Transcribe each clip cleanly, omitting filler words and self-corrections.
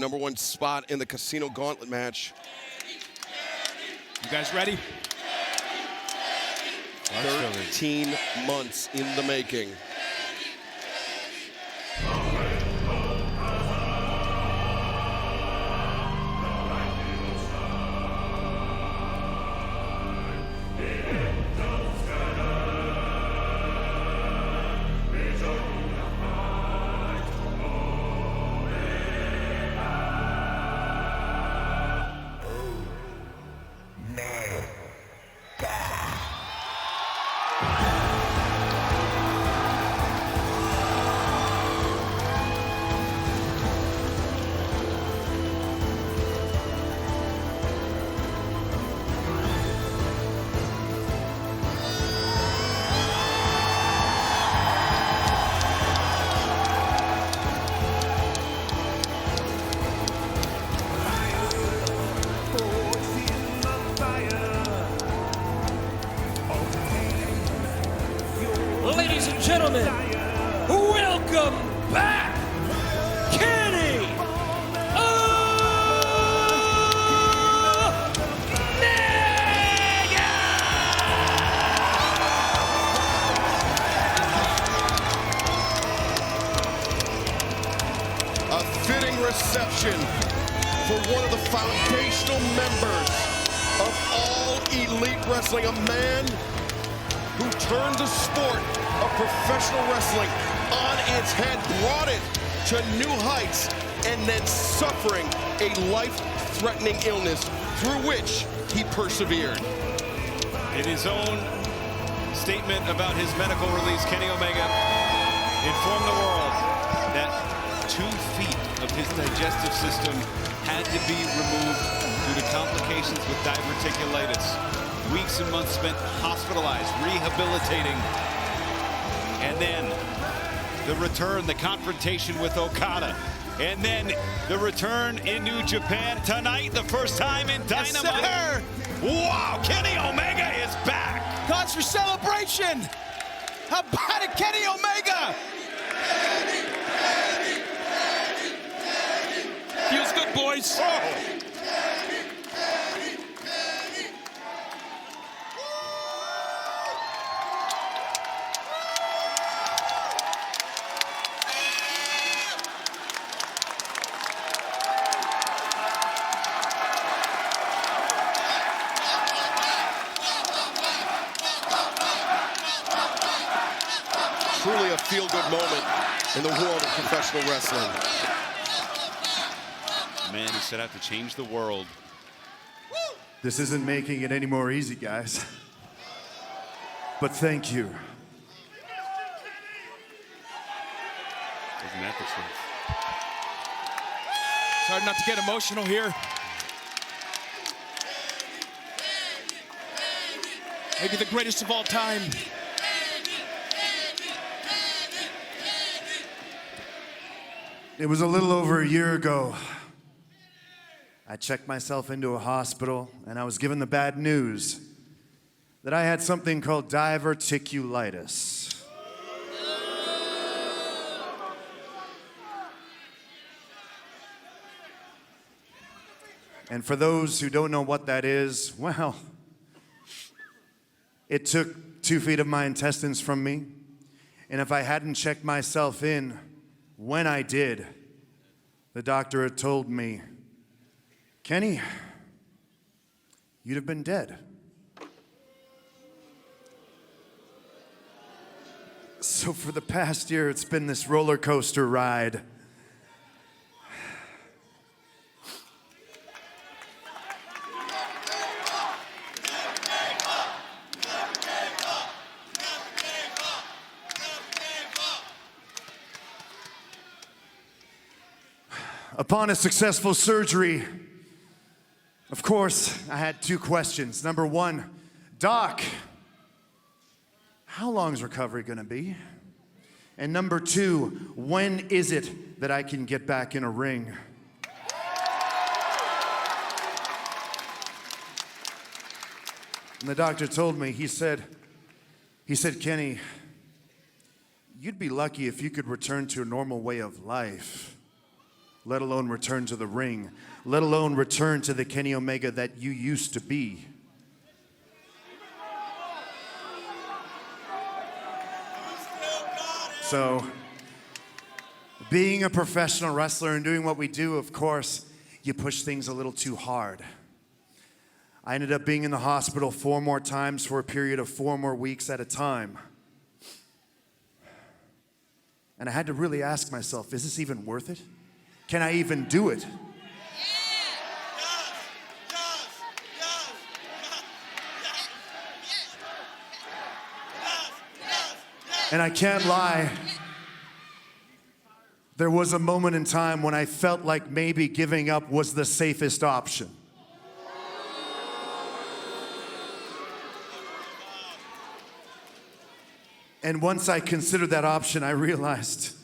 #1 spot in the Casino Gauntlet match. You guys ready? 13 months in the making. Ladies and gentlemen, welcome back, Kenny Omega! A fitting reception for one of the foundational members of all elite wrestling, a man who turned the sport of professional wrestling on its head, brought it to new heights, and then suffering a life-threatening illness through which he persevered. In his own statement about his medical release, Kenny Omega informed the world that 2 feet of his digestive system had to be removed due to complications with diverticulitis. Weeks and months spent hospitalized, rehabilitating. And then the return, the confrontation with Okada. And then the return in New Japan tonight, the first time in Dynamite. Yes, sir. Wow, Kenny Omega is back. Cause for celebration. How about it, Kenny Omega? Feels good, boys. Oh. Truly a feel-good moment in the world of professional wrestling. Man, he set out to change the world. This isn't making it any more easy, guys. But thank you. Isn't that the truth? It's hard not to get emotional here. Maybe the greatest of all time. It was a little over a year ago. I checked myself into a hospital, and I was given the bad news that I had something called diverticulitis. And for those who don't know what that is, well, it took 2 feet of my intestines from me, and if I hadn't checked myself in when I did, the doctor had told me, Kenny, you'd have been dead. So for the past year, it's been this roller coaster ride. Upon a successful surgery, of course, I had 2 questions. Number 1, Doc, how long is recovery gonna be? And number 2, when is it that I can get back in a ring? And the doctor told me, he said, Kenny, you'd be lucky if you could return to a normal way of life let alone return to the ring, let alone return to the Kenny Omega that you used to be. So, being a professional wrestler and doing what we do, of course, you push things a little too hard. I ended up being in the hospital 4 more times for a period of 4 more weeks at a time. And I had to really ask myself, is this even worth it? Can I even do it? And I can't lie, there was a moment in time when I felt like maybe giving up was the safest option. And once I considered that option, I realized,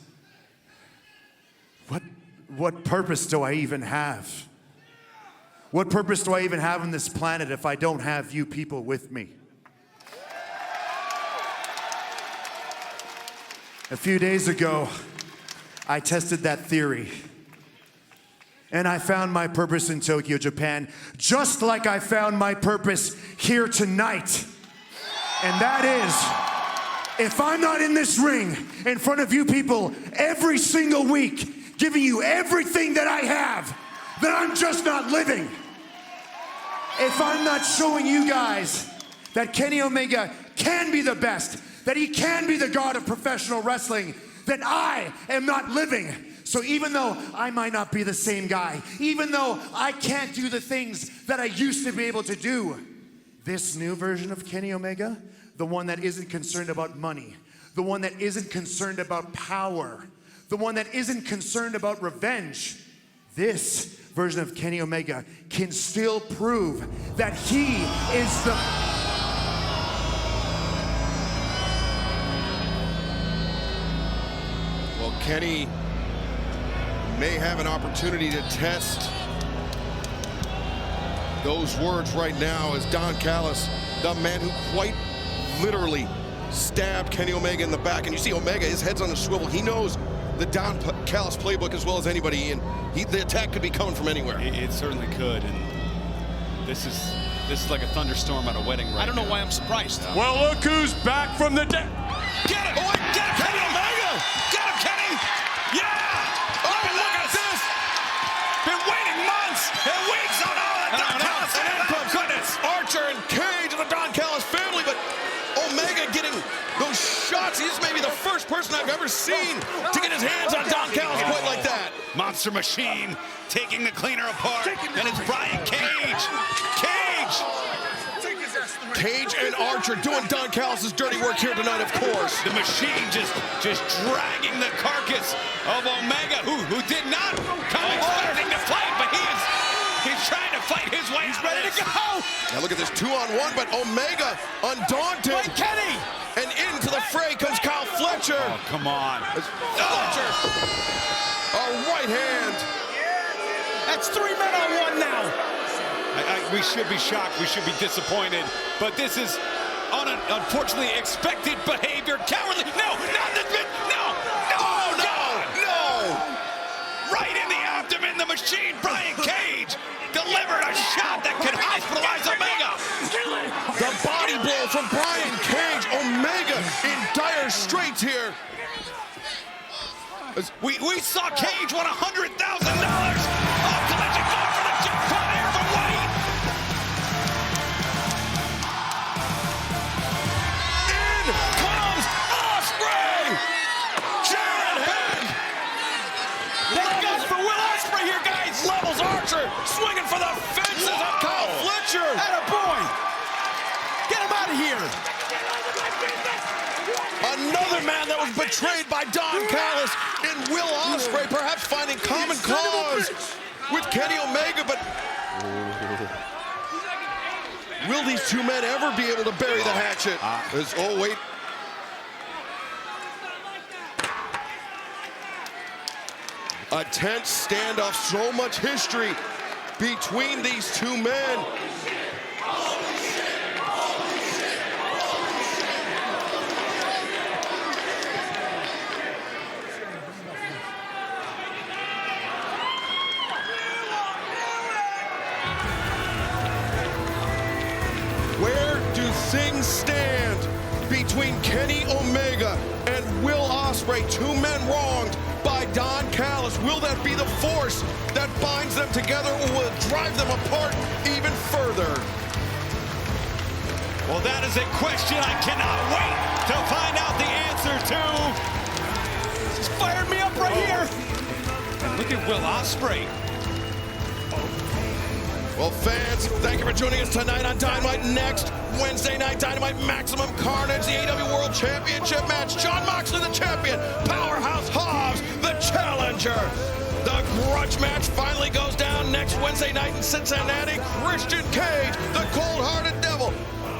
what purpose do I even have? What purpose do I even have on this planet if I don't have you people with me? A few days ago, I tested that theory. And I found my purpose in Tokyo, Japan, just like I found my purpose here tonight. And that is, if I'm not in this ring in front of you people every single week, giving you everything that I have, then I'm just not living. If I'm not showing you guys that Kenny Omega can be the best, that he can be the god of professional wrestling, then I am not living. So even though I might not be the same guy, even though I can't do the things that I used to be able to do, this new version of Kenny Omega, the one that isn't concerned about money, the one that isn't concerned about power, the one that isn't concerned about revenge, this version of Kenny Omega can still prove that he is the... Well, Kenny may have an opportunity to test those words right now as Don Callis, the man who quite literally stabbed Kenny Omega in the back. And you see Omega, his head's on a swivel. He knows the Don Callis playbook as well as anybody, and the attack could be coming from anywhere. It certainly could, and this is like a thunderstorm at a wedding right now. I don't know why I'm surprised. Well, look who's back from the dead. Get him! Oh, get him, Kenny Omega! Get him, Kenny! Yeah! Oh, look at this! Been waiting months and weeks on all the Don Callis family. Oh, goodness! Archer and Cage and the Don Callis family, but Omega getting those shots. He's maybe the first person I've ever seen to get his hands on Don Callis quite like that. Monster Machine taking the cleaner apart, and it's Brian Cage. Cage and Archer doing Don Callis' dirty work here tonight, of course. The Machine just dragging the carcass of Omega, who did not come expecting to fight, but he's trying to fight his way out. He's ready to go. Now look at this 2-on-1, but Omega undaunted. Wait, Kenny! And into the fray comes Kyle Fletcher. Oh, come on. Fletcher. A right hand. That's 3 men on 1 now. We should be shocked. We should be disappointed. But this is, unfortunately, expected behavior. Cowardly. No, not this bit. No. Right in the abdomen, the Machine, Brian Cage, delivered a shot that could hospitalize Omega. The body blow from Brian Cage. Omega in dire straits here. We saw Cage won $100,000. Oh, Collision going for the jackpot here for White. In comes Ospreay. Jared Head. Look out for Will Ospreay here, guys. Levels Archer. Swinging for the fences of Kyle Fletcher. Atta boy. Get him out of here. Another man that was betrayed by Don Callis and Will Ospreay, perhaps finding common cause with Kenny Omega, but will these two men ever be able to bury the hatchet? Oh, wait. A tense standoff, so much history between these two men. bruising stand between Kenny Omega and Will Ospreay, two men wronged by Don Callis. Will that be the force that binds them together, or will it drive them apart even further? Well, that is a question I cannot wait to find out the answer to. This fired me up right here. And look at Will Ospreay. Well, fans, thank you for joining us tonight on Dynamite. Next Wednesday night, Dynamite Maximum Carnage, the AEW World Championship match. Jon Moxley, the champion. Powerhouse Hobbs, the challenger. The grudge match finally goes down next Wednesday night in Cincinnati. Christian Cage, the cold-hearted devil.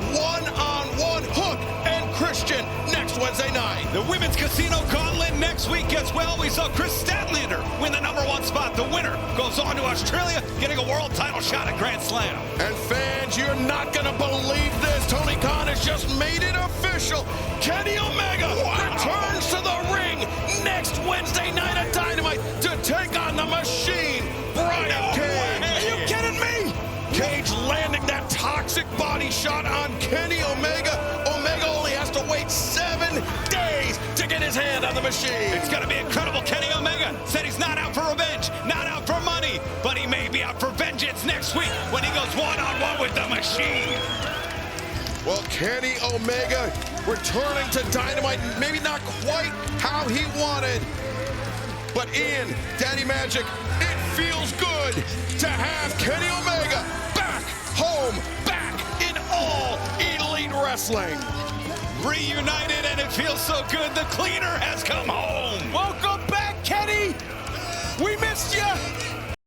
One-on-one Hook and Christian next Wednesday night. The Women's Casino Gauntlet next week as well. We saw Chris Statlander win the #1 spot. The winner goes on to Australia, getting a world title shot at Grand Slam. And fans, you're not going to believe this. Tony Khan has just made it official. Kenny Omega returns to the ring next Wednesday night at Dynamite to take on the Machine, Brian Cage. Are you kidding me? Cage landing that toxic body shot on Kenny Omega. Omega only has to wait 7 days to get his hand on the Machine. It's going to be incredible. Kenny Omega said he's not out for revenge, not out for money, but he may be out for vengeance next week when he goes one-on-one with the Machine. Well, Kenny Omega returning to Dynamite, maybe not quite how he wanted. But Ian, Daddy Magic, it feels good to have Kenny Omega back home, back in all Elite Wrestling. Reunited, and it feels so good. The cleaner has come home. Welcome.